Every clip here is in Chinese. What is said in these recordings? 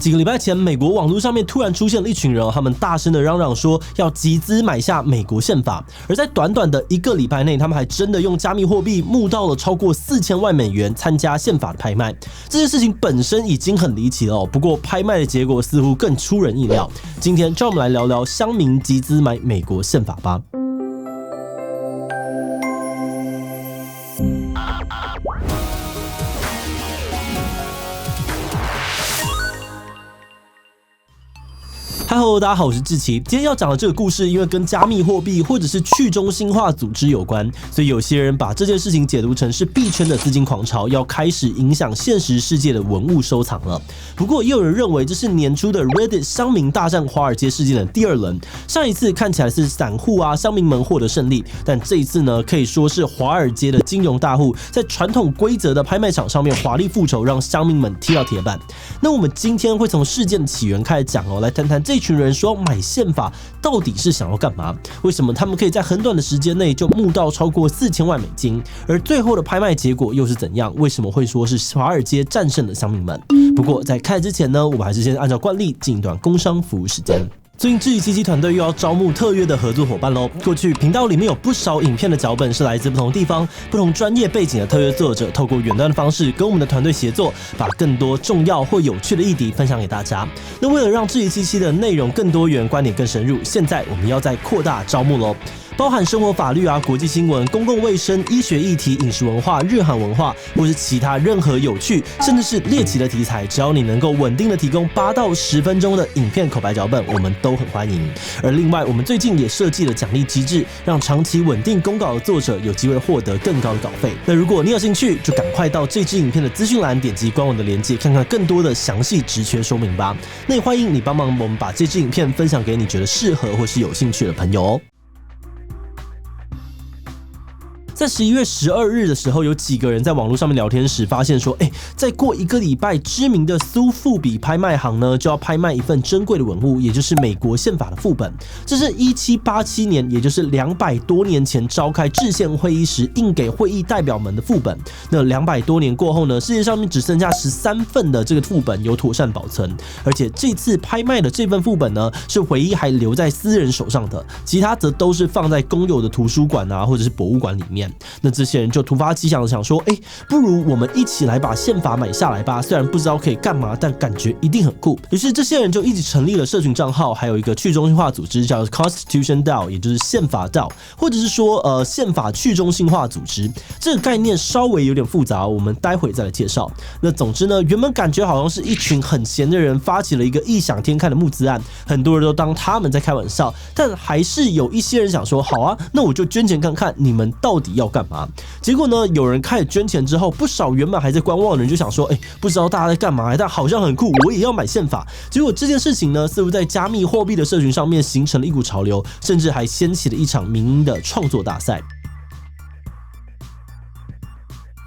几个礼拜前，美国网络上面突然出现了一群人，他们大声的嚷嚷说要集资买下美国宪法，而在短短的1个礼拜内，他们还真的用加密货币募到了超过4000万美元参加宪法的拍卖。这件事情本身已经很离奇了不过拍卖的结果似乎更出人意料。今天就让我们来聊聊乡民集资买美国宪法吧。Hello， 大家好，我是志奇。今天要讲的这个故事，因为跟加密货币或者是去中心化组织有关，所以有些人把这件事情解读成是币圈的资金狂潮要开始影响现实世界的文物收藏了。不过，也有人认为这是年初的 Reddit 乡民大战华尔街事件的第2轮。上一次看起来是散户乡民们获得胜利，但这一次呢，可以说是华尔街的金融大户在传统规则的拍卖场上面华丽复仇，让乡民们踢到铁板。那我们今天会从事件的起源开始讲来谈谈这群人说要买宪法到底是想要干嘛？为什么他们可以在很短的时间内就募到超过4000万美金？而最后的拍卖结果又是怎样？为什么会说是华尔街战胜了乡民们？不过在开始之前呢，我们还是先按照惯例进一段工商服务时间。最近志奇77团队又要招募特约的合作伙伴咯。过去频道里面有不少影片的脚本是来自不同地方、不同专业背景的特约作者，透过远端的方式跟我们的团队协作，把更多重要或有趣的议题分享给大家。那为了让志奇77的内容更多元、观点更深入，现在我们要再扩大招募咯。包含生活法律国际新闻、公共卫生、医学议题、饮食文化、日韩文化，或是其他任何有趣甚至是猎奇的题材，只要你能够稳定的提供8到10分钟的影片口白脚本，我们都很欢迎。而另外，我们最近也设计了奖励机制，让长期稳定公稿的作者有机会获得更高的稿费。那如果你有兴趣，就赶快到这支影片的资讯栏点击官网的连结，看看更多的详细职缺说明吧。那也欢迎你帮忙我们把这支影片分享给你觉得适合或是有兴趣的朋友哦。在11月12日的时候，有几个人在网络上面聊天时发现说，再过1个礼拜，知名的苏富比拍卖行呢就要拍卖一份珍贵的文物，也就是美国宪法的副本。这是1787年，也就是200多年前召开制宪会议时印给会议代表们的副本。那200多年过后呢，世界上面只剩下13份的这个副本有妥善保存，而且这次拍卖的这份副本呢，是唯一还留在私人手上的，其他则都是放在公有的图书馆或者是博物馆里面。那这些人就突发奇想的想说，不如我们一起来把宪法买下来吧，虽然不知道可以干嘛，但感觉一定很酷。于是这些人就一起成立了社群账号，还有一个去中心化组织叫 Constitution DAO， 也就是宪法 DAO， 或者是说宪法去中心化组织。这个概念稍微有点复杂，我们待会再来介绍。那总之呢，原本感觉好像是一群很闲的人发起了一个异想天开的募资案，很多人都当他们在开玩笑，但还是有一些人想说，好啊，那我就捐钱看看你们到底要干嘛。结果呢，有人开始捐钱之后，不少原本还在观望的人就想说，不知道大家在干嘛，但好像很酷，我也要买宪法。结果这件事情呢，似乎在加密货币的社群上面形成了一股潮流，甚至还掀起了一场民营的创作大赛。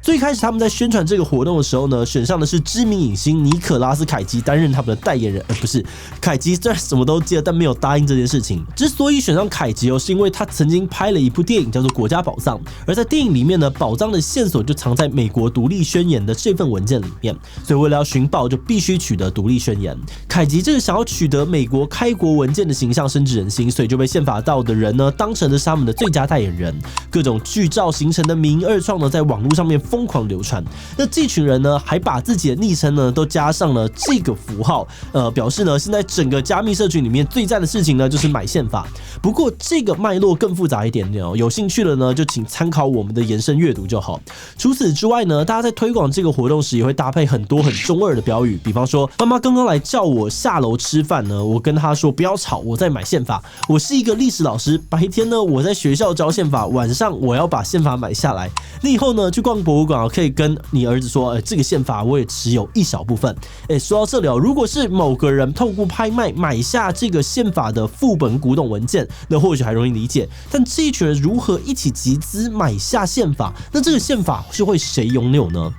最开始他们在宣传这个活动的时候呢，选上的是知名影星尼可拉斯凯奇担任他们的代言人，不是凯奇虽然什么都接了，但没有答应这件事情。之所以选上凯奇是因为他曾经拍了一部电影叫做《国家宝藏》，而在电影里面呢，宝藏的线索就藏在美国独立宣言的这份文件里面，所以为了要寻宝，就必须取得独立宣言。凯奇这个想要取得美国开国文件的形象深植人心，所以就被宪法道的人呢当成的是他们的最佳代言人。各种剧照形成的民营二创呢，在网络上面疯狂流传。那这群人呢，还把自己的昵称呢都加上了这个符号，表示呢现在整个加密社群里面最赞的事情呢就是买宪法。不过这个脉络更复杂一点点哦，有兴趣的呢就请参考我们的延伸阅读就好。除此之外呢，大家在推广这个活动时也会搭配很多很中二的标语，比方说妈妈刚刚来叫我下楼吃饭呢，我跟她说不要吵，我在买宪法。我是一个历史老师，白天呢我在学校教宪法，晚上我要把宪法买下来。你以后呢去逛博物馆可以跟你儿子说，这个宪法我也持有一小部分。说到这里如果是某个人透过拍卖买下这个宪法的副本古董文件，那或许还容易理解。但这一群人如何一起集资买下宪法？那这个宪法是会谁拥有呢？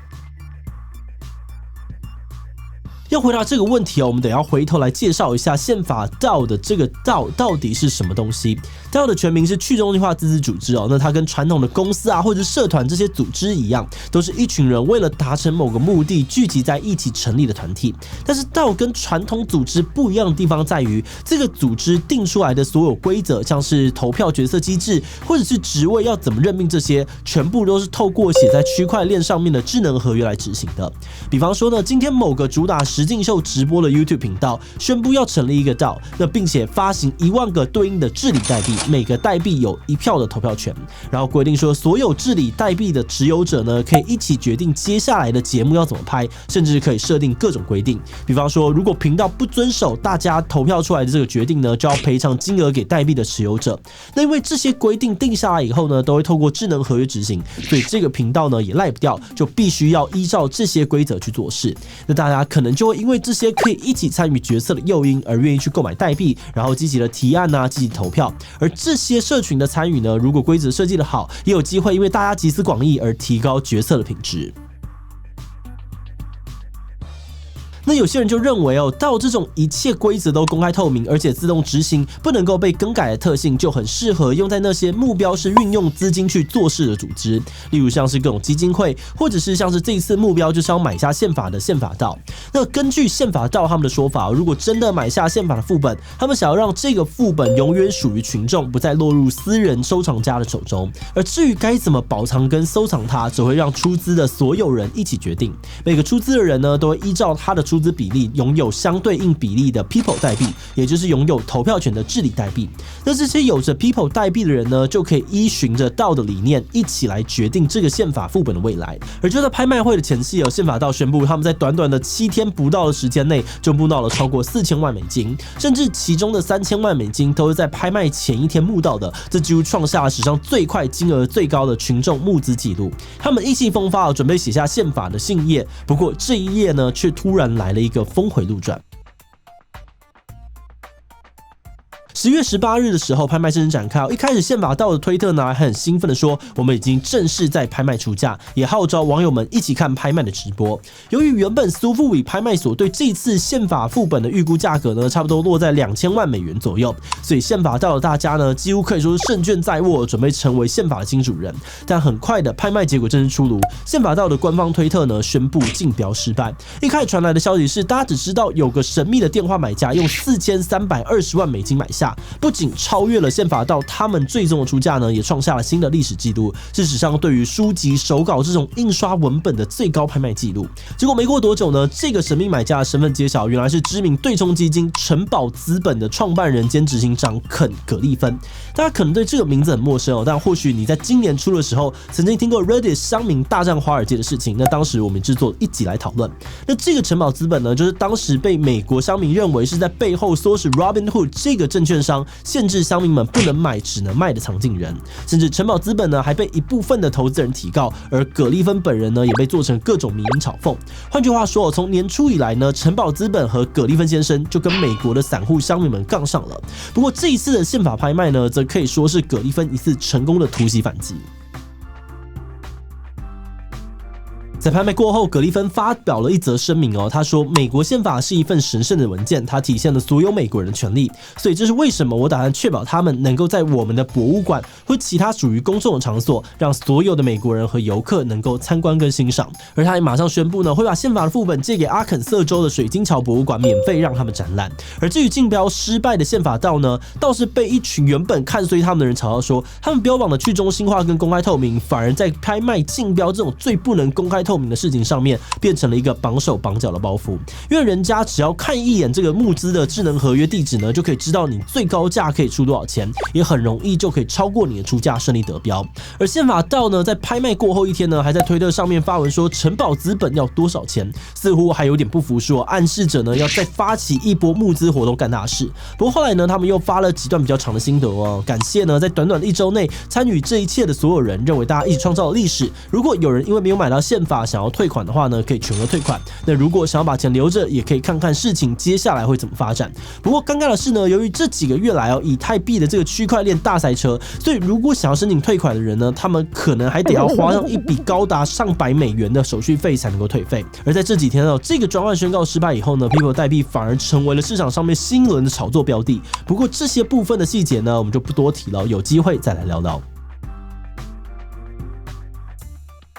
要回答这个问题我们得要回头来介绍一下宪法DAO的这个DAO到底是什么东西。DAO的全名是去中心化自治组织那它跟传统的公司或者社团这些组织一样，都是一群人为了达成某个目的聚集在一起成立的团体。但是DAO跟传统组织不一样的地方在于，这个组织定出来的所有规则，像是投票决策机制或者是职位要怎么任命，这些全部都是透过写在区块链上面的智能合约来执行的。比方说呢，今天某个主打实境秀直播的 YouTube 频道宣布要成立一个 DAO， 并且发行1万个对应的治理代币，每个代币有1票的投票权，然后规定说所有治理代币的持有者呢，可以一起决定接下来的节目要怎么拍，甚至可以设定各种规定。比方说，如果频道不遵守大家投票出来的这个决定呢，就要赔偿金额给代币的持有者。那因为这些规定定下来以后呢，都会透过智能合约执行，所以这个频道呢也赖不掉，就必须要依照这些规则去做事。那大家可能就会因为这些可以一起参与决策的诱因而愿意去购买代币，然后积极的提案积极投票。而这些社群的参与呢，如果规则设计的好，也有机会因为大家集思广益而提高决策的品质。那有些人就认为DAO这种一切规则都公开透明，而且自动执行，不能够被更改的特性，就很适合用在那些目标是运用资金去做事的组织，例如像是各种基金会，或者是像是这一次目标就是要买下宪法的宪法DAO。那根据宪法DAO他们的说法，如果真的买下宪法的副本，他们想要让这个副本永远属于群众，不再落入私人收藏家的手中。而至于该怎么保藏跟收藏它，只会让出资的所有人一起决定。每个出资的人呢，都会依照他的出资比例拥有相对应比例的 People 代币，也就是拥有投票权的治理代币。那这些有着 People 代币的人呢，就可以依循着DAO的理念，一起来决定这个宪法副本的未来。而就在拍卖会的前夕，宪法DAO宣布，他们在短短的7天不到的时间内，就募到了超过4000万美金，甚至其中的3000万美金都是在拍卖前一天募到的，这几乎创下了史上最快、金额最高的群众募资记录。他们意气风发，准备写下宪法的新页。不过这一页呢，却突然来了一个峰回路转。10月18日的时候，拍卖正式展开。一开始宪法DAO的推特呢，还很兴奋的说，我们已经正式在拍卖出价，也号召网友们一起看拍卖的直播。由于原本苏富比拍卖所对这次宪法副本的预估价格呢，差不多落在2000万美元左右，所以宪法DAO的大家呢，几乎可以说是胜券在握，准备成为宪法的金主人。但很快的拍卖结果正式出炉，宪法DAO的官方推特呢，宣布竞标失败。一开始传来的消息是，大家只知道有个神秘的电话买家用4320万美金买下。不仅超越了宪法DAO他们最终的出价呢，也创下了新的历史记录，是史上对于书籍、手稿这种印刷文本的最高拍卖记录。结果没过多久呢，这个神秘买家的身份揭晓，原来是知名对冲基金城堡资本的创办人兼执行长肯·葛利芬。大家可能对这个名字很陌生但或许你在今年初的时候曾经听过 Reddit 乡民大战华尔街的事情。那当时我们制作一集来讨论。那这个城堡资本呢，就是当时被美国乡民认为是在背后唆使 Robinhood 这个证券商限制乡民们不能买只能卖的藏镜人。甚至城堡资本呢，还被一部分的投资人提告，而葛利芬本人呢，也被做成各种迷因嘲讽。换句话说，从年初以来呢，城堡资本和葛利芬先生就跟美国的散户乡民们杠上了。不过这一次的宪法拍卖呢，则可以说是葛利芬一次成功的突袭反击。在拍卖过后，葛利芬发表了一则声明他说，美国宪法是一份神圣的文件，它体现了所有美国人的权利，所以这是为什么我打算确保他们能够在我们的博物馆或其他属于公众的场所，让所有的美国人和游客能够参观跟欣赏。而他也马上宣布呢，会把宪法的副本借给阿肯色州的水晶桥博物馆，免费让他们展览。而至于竞标失败的宪法DAO呢，倒是被一群原本看衰他们的人嘲笑说，他们标榜的去中心化跟公开透明，反而在拍卖竞标这种最不能公开透明的事情上面变成了一个绑手绑脚的包袱。因为人家只要看一眼这个募资的智能合约地址呢，就可以知道你最高价可以出多少钱，也很容易就可以超过你的出价，顺利得标。而宪法DAO呢，在拍卖过后一天呢，还在推特上面发文说城堡资本要多少钱，似乎还有点不服输暗示着呢要再发起一波募资活动干大事。不过后来呢，他们又发了几段比较长的心得感谢呢在短短的1周内参与这一切的所有人，认为大家一起创造了历史。如果有人因为没有买到宪法想要退款的话呢，可以全额退款。那如果想要把钱留着，也可以看看事情接下来会怎么发展。不过尴尬的是呢，由于这几个月来以太币的这个区块链大塞车，所以如果想要申请退款的人呢，他们可能还得要花上一笔高达上百美元的手续费才能够退费。而在这几天这个专案宣告失败以后呢 ，People 代币反而成为了市场上面新一轮的炒作标的。不过这些部分的细节呢，我们就不多提了，有机会再来聊聊。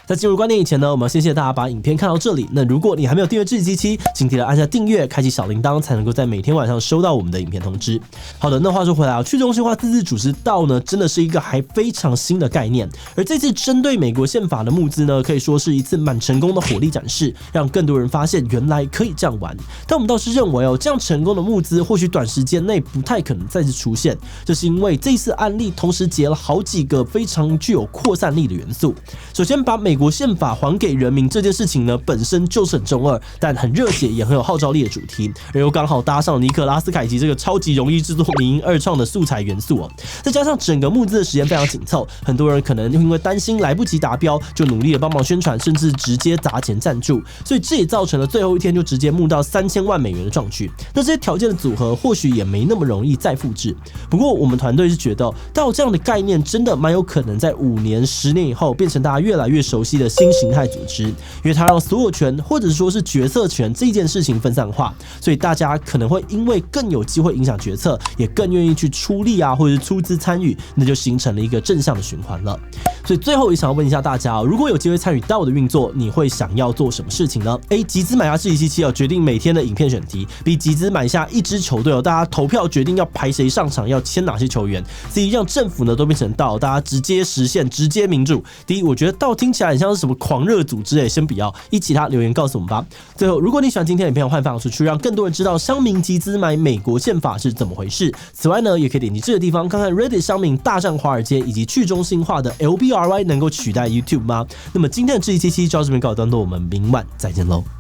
在进入观点以前呢，我们要先谢谢大家把影片看到这里。那如果你还没有订阅志祺77，请记得按下订阅，开启小铃铛，才能够在每天晚上收到我们的影片通知。好的，那话说回来去中心化自治组织DAO呢，真的是一个还非常新的概念。而这次针对美国宪法的募资呢，可以说是一次蛮成功的火力展示，让更多人发现原来可以这样玩。但我们倒是认为这样成功的募资或许短时间内不太可能再次出现，这是因为这次案例同时结了好几个非常具有扩散力的元素。首先，把美国宪法还给人民这件事情呢，本身就是很中二，但很热血也很有号召力的主题，而又刚好搭上尼可拉斯凯奇这个超级容易制作迷因二创的素材元素再加上整个募资的时间非常紧凑，很多人可能因为担心来不及达标，就努力的帮忙宣传，甚至直接砸钱赞助，所以这也造成了最后一天就直接募到3000万美元的壮举。那这些条件的组合或许也没那么容易再复制。不过我们团队是觉得，到这样的概念真的蛮有可能在5年、10年以后变成大家越来越熟悉的新形态组织，因为它让所有权或者说是决策权这件事情分散化，所以大家可能会因为更有机会影响决策，也更愿意去出力或者是出资参与，那就形成了一个正向的循环了。所以最后也想要问一下大家如果有机会参与DAO的运作，你会想要做什么事情呢？ A. 集资买下志祺77决定每天的影片选题。 B. 集资买下一支球队大家投票决定要排谁上场，要签哪些球员。 C. 让政府呢都变成DAO，大家直接实现直接民主。 D. 我觉得DAO听起来很像是什么狂热组织先不要，一起他留言告诉我们吧。最后，如果你喜欢今天的影片，欢迎分享出去，让更多人知道乡民集资买美国宪法是怎么回事。此外呢，也可以点击这个地方看看 Reddit 乡民大战华尔街以及去中心化的 LBRY 能够取代 YouTube 吗？那么今天的志祺77就到这边告一段落，我们明晚再见喽。